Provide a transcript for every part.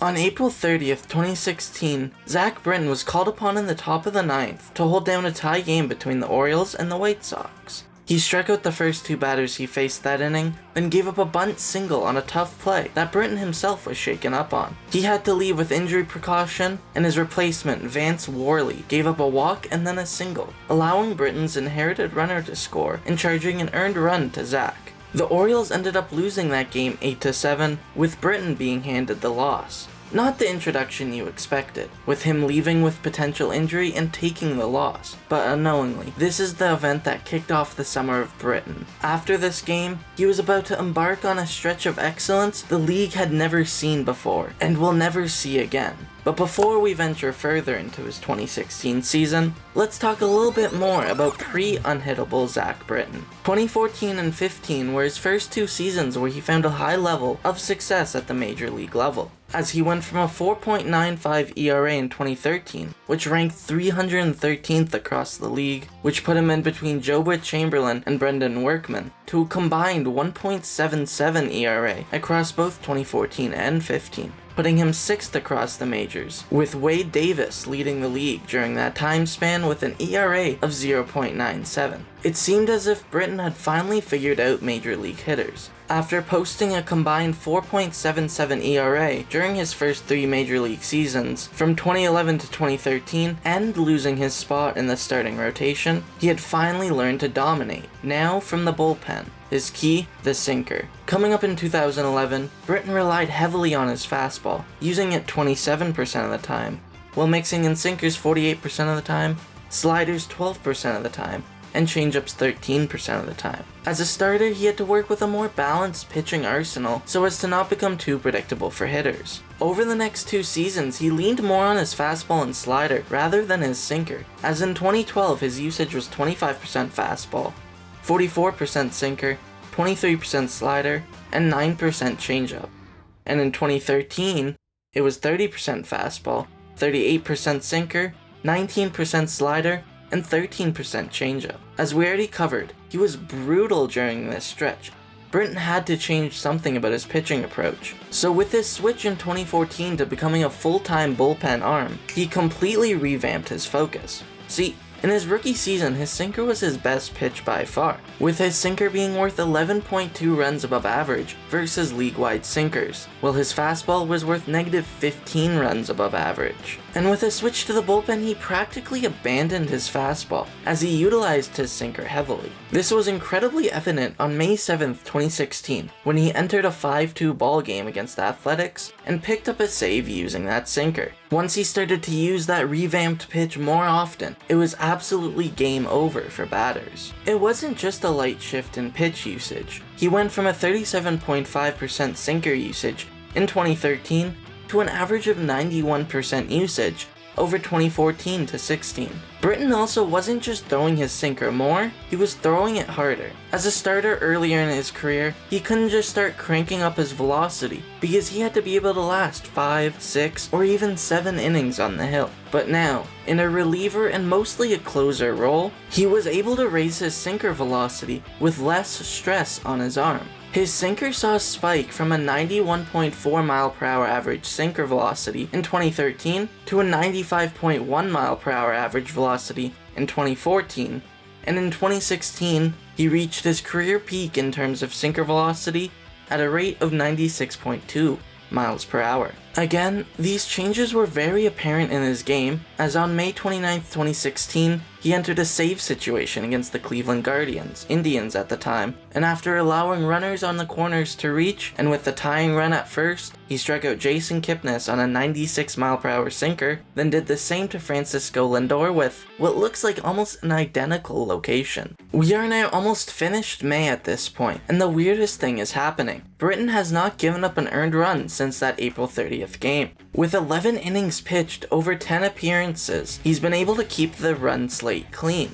On April 30th, 2016, Zack Britton was called upon in the top of the 9th to hold down a tie game between the Orioles and the White Sox. He struck out the first two batters he faced that inning, then gave up a bunt single on a tough play that Britton himself was shaken up on. He had to leave with injury precaution, and his replacement, Vance Worley, gave up a walk and then a single, allowing Britton's inherited runner to score and charging an earned run to Zack. The Orioles ended up losing that game 8-7, with Britton being handed the loss. Not the introduction you expected, with him leaving with potential injury and taking the loss, but unknowingly, this is the event that kicked off the summer of Britton. After this game, he was about to embark on a stretch of excellence the league had never seen before, and will never see again. But before we venture further into his 2016 season, let's talk a little bit more about pre-unhittable Zack Britton. 2014 and 15 were his first two seasons where he found a high level of success at the major league level, as he went from a 4.95 ERA in 2013, which ranked 313th across the league, which put him in between Jobert Chamberlain and Brendan Workman, to a combined 1.77 ERA across both 2014 and 15. Putting him 6th across the majors, with Wade Davis leading the league during that time span with an ERA of 0.97. It seemed as if Britton had finally figured out major league hitters. After posting a combined 4.77 ERA during his first three major league seasons, from 2011 to 2013, and losing his spot in the starting rotation, he had finally learned to dominate, now from the bullpen. His key, the sinker. Coming up in 2011, Britton relied heavily on his fastball, using it 27% of the time, while mixing in sinkers 48% of the time, sliders 12% of the time, and changeups 13% of the time. As a starter, he had to work with a more balanced pitching arsenal so as to not become too predictable for hitters. Over the next two seasons, he leaned more on his fastball and slider rather than his sinker, as in 2012 his usage was 25% fastball, 44% sinker, 23% slider, and 9% changeup. And in 2013, it was 30% fastball, 38% sinker, 19% slider, and 13% changeup. As we already covered, he was brutal during this stretch. Britton had to change something about his pitching approach. So with his switch in 2014 to becoming a full-time bullpen arm, he completely revamped his focus. See, in his rookie season, his sinker was his best pitch by far, with his sinker being worth 11.2 runs above average versus league-wide sinkers, while his fastball was worth -15 runs above average. And with a switch to the bullpen, he practically abandoned his fastball, as he utilized his sinker heavily. This was incredibly evident on May 7th, 2016, when he entered a 5-2 ball game against the Athletics and picked up a save using that sinker. Once he started to use that revamped pitch more often, it was absolutely game over for batters. It wasn't just a light shift in pitch usage. He went from a 37.5% sinker usage in 2013 to an average of 91% usage over 2014 to 16. Britton also wasn't just throwing his sinker more, he was throwing it harder. As a starter earlier in his career, he couldn't just start cranking up his velocity because he had to be able to last 5, 6, or even 7 innings on the hill. But now, in a reliever and mostly a closer role, he was able to raise his sinker velocity with less stress on his arm. His sinker saw a spike from a 91.4 mph average sinker velocity in 2013 to a 95.1 mph average velocity in 2014, and in 2016, he reached his career peak in terms of sinker velocity at a rate of 96.2 mph. Again, these changes were very apparent in his game, as on May 29, 2016, he entered a save situation against the Cleveland Indians at the time, and after allowing runners on the corners to reach, and with the tying run at first, he struck out Jason Kipnis on a 96 mph sinker, then did the same to Francisco Lindor with what looks like almost an identical location. We are now almost finished May at this point, and the weirdest thing is happening. Britton has not given up an earned run since that April 30th game. With 11 innings pitched over 10 appearances, he's been able to keep the run slate clean.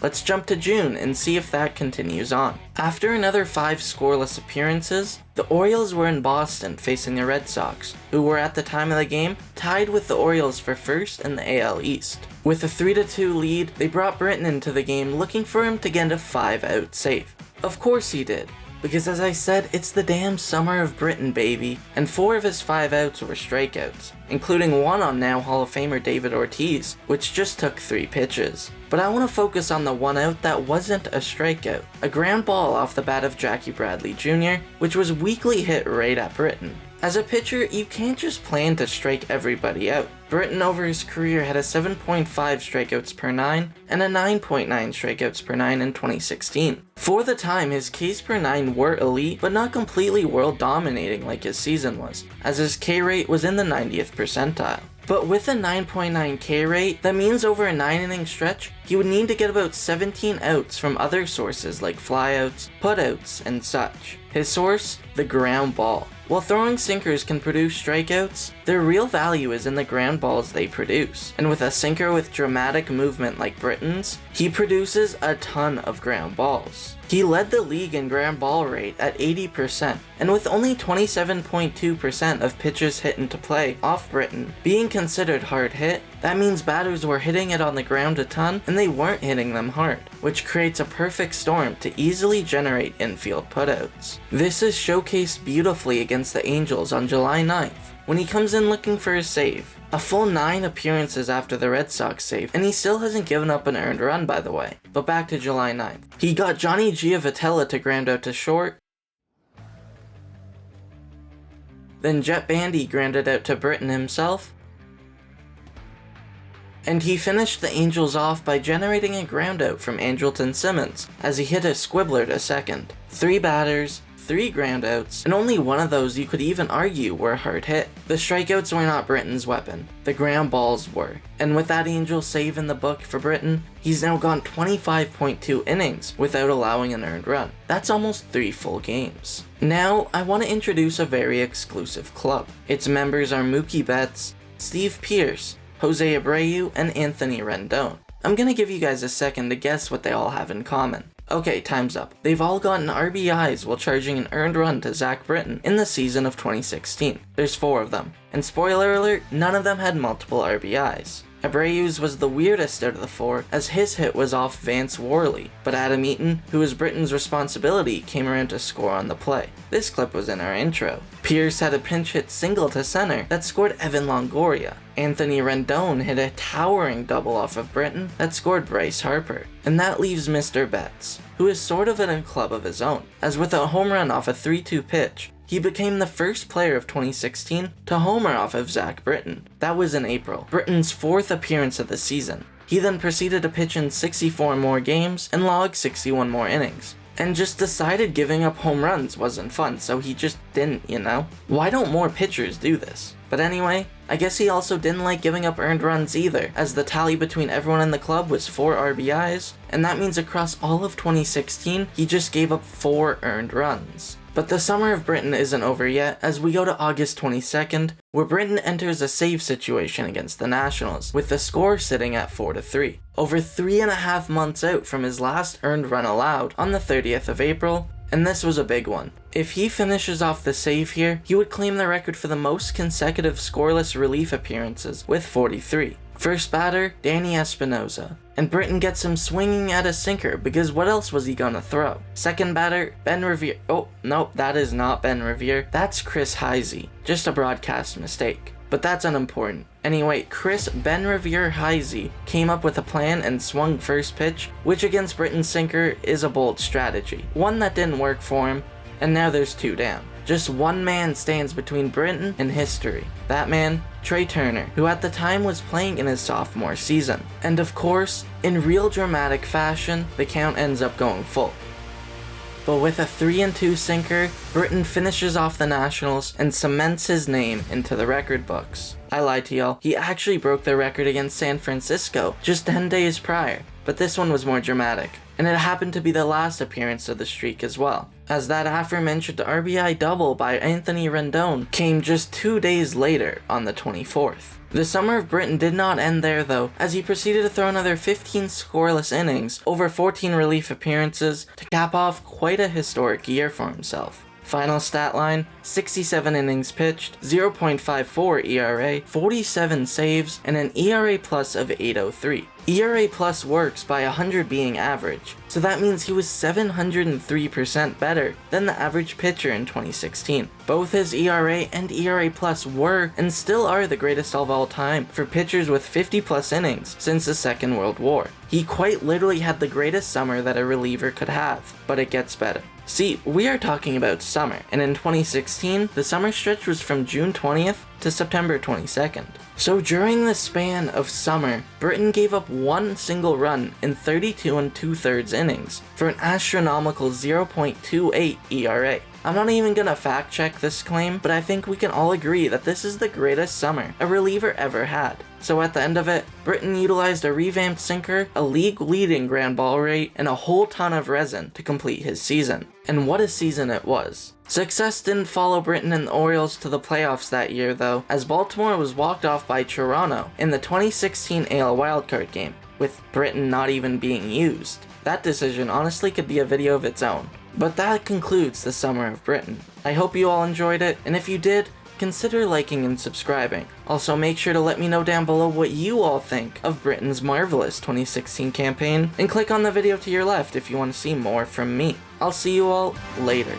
Let's jump to June and see if that continues on. After another 5 scoreless appearances, the Orioles were in Boston facing the Red Sox, who were at the time of the game tied with the Orioles for first in the AL East. With a 3-2 lead, they brought Britton into the game looking for him to get a 5-out save. Of course he did. because as I said, it's the damn summer of Britton, baby, and 4 of his 5 outs were strikeouts, including one on now Hall of Famer David Ortiz, which just took 3 pitches. But I want to focus on the one out that wasn't a strikeout, a ground ball off the bat of Jackie Bradley Jr., which was weakly hit right at Britton. As a pitcher, you can't just plan to strike everybody out. Britton over his career had a 7.5 strikeouts per 9 and a 9.9 strikeouts per 9 in 2016. For the time, his Ks per 9 were elite, but not completely world dominating like his season was, as his K rate was in the 90th percentile. But with a 9.9 K rate, that means over a 9-inning stretch, he would need to get about 17 outs from other sources like flyouts, putouts, and such. His source? The ground ball. While throwing sinkers can produce strikeouts, their real value is in the ground balls they produce. And with a sinker with dramatic movement like Britton's, he produces a ton of ground balls. He led the league in ground ball rate at 80%, and with only 27.2% of pitches hit into play off Britton being considered hard hit, that means batters were hitting it on the ground a ton and they weren't hitting them hard, which creates a perfect storm to easily generate infield putouts. This is showcased beautifully against the Angels on July 9th, when he comes in looking for his save. A full 9 appearances after the Red Sox save, and he still hasn't given up an earned run, by the way. But back to July 9th. He got Johnny Giavotella to ground out to short, then Jet Bandy grounded out to Britton himself, and he finished the Angels off by generating a groundout from Andrelton Simmons as he hit a squibbler to second. 3 batters, 3 groundouts, and only one of those you could even argue were hard hit. The strikeouts were not Britton's weapon, the ground balls were. And with that Angel save in the book for Britton, he's now gone 25.2 innings without allowing an earned run. That's almost 3 full games. Now, I want to introduce a very exclusive club. Its members are Mookie Betts, Steve Pearce, Jose Abreu, and Anthony Rendon. I'm gonna give you guys a second to guess what they all have in common. Okay, time's up. They've all gotten RBIs while charging an earned run to Zack Britton in the season of 2016. There's 4 of them. And spoiler alert, none of them had multiple RBIs. Abreu's was the weirdest out of the 4, as his hit was off Vance Worley, but Adam Eaton, who was Britton's responsibility, came around to score on the play. This clip was in our intro. Pierce had a pinch hit single to center that scored Evan Longoria. Anthony Rendon hit a towering double off of Britton that scored Bryce Harper. And that leaves Mr. Betts, who is sort of in a club of his own, as with a home run off a 3-2 pitch, he became the first player of 2016 to homer off of Zack Britton. That was in April, Britton's 4th appearance of the season. He then proceeded to pitch in 64 more games and log 61 more innings, and just decided giving up home runs wasn't fun, so he just didn't, you know? Why don't more pitchers do this? But anyway, I guess he also didn't like giving up earned runs either, as the tally between everyone in the club was 4 RBIs, and that means across all of 2016, he just gave up 4 earned runs. But the summer of Britton isn't over yet, as we go to August 22nd, where Britton enters a save situation against the Nationals, with the score sitting at 4-3. Over 3.5 months out from his last earned run allowed on the 30th of April, and this was a big one. If he finishes off the save here, he would claim the record for the most consecutive scoreless relief appearances with 43. First batter, Danny Espinosa, and Britton gets him swinging at a sinker because what else was he gonna throw? Second batter, Ben Revere. Oh, nope, that is not Ben Revere. That's Chris Heisey. Just a broadcast mistake. But that's unimportant. Anyway, Ben Revere Heisey came up with a plan and swung first pitch, which against Britton's sinker is a bold strategy. One that didn't work for him, and now there's 2 down. Just one man stands between Britton and history. That man, Trey Turner, who at the time was playing in his sophomore season. And of course, in real dramatic fashion, the count ends up going full. But with a 3-2 sinker, Britton finishes off the Nationals and cements his name into the record books. I lied to y'all, he actually broke the record against San Francisco just 10 days prior, but this one was more dramatic. And it happened to be the last appearance of the streak as well, as that aforementioned RBI double by Anthony Rendon came just 2 days later on the 24th. The summer of Britton did not end there though, as he proceeded to throw another 15 scoreless innings over 14 relief appearances to cap off quite a historic year for himself. Final stat line, 67 innings pitched, 0.54 ERA, 47 saves, and an ERA plus of 803. ERA plus works by 100 being average, so that means he was 703% better than the average pitcher in 2016. Both his ERA and ERA plus were and still are the greatest of all time for pitchers with 50 plus innings since the Second World War. He quite literally had the greatest summer that a reliever could have, but it gets better. See, we are talking about summer, and in 2016, the summer stretch was from June 20th to September 22nd. So during the span of summer, Britton gave up one single run in 32 2/3 innings for an astronomical 0.28 ERA. I'm not even gonna fact check this claim, but I think we can all agree that this is the greatest summer a reliever ever had. So at the end of it, Britton utilized a revamped sinker, a league-leading ground ball rate, and a whole ton of resin to complete his season. And what a season it was. Success didn't follow Britton and the Orioles to the playoffs that year though, as Baltimore was walked off by Toronto in the 2016 AL wildcard game, with Britton not even being used. That decision honestly could be a video of its own. But that concludes the summer of Britton. I hope you all enjoyed it, and if you did, consider liking and subscribing. Also make sure to let me know down below what you all think of Britton's marvelous 2016 campaign, and click on the video to your left if you want to see more from me. I'll see you all later.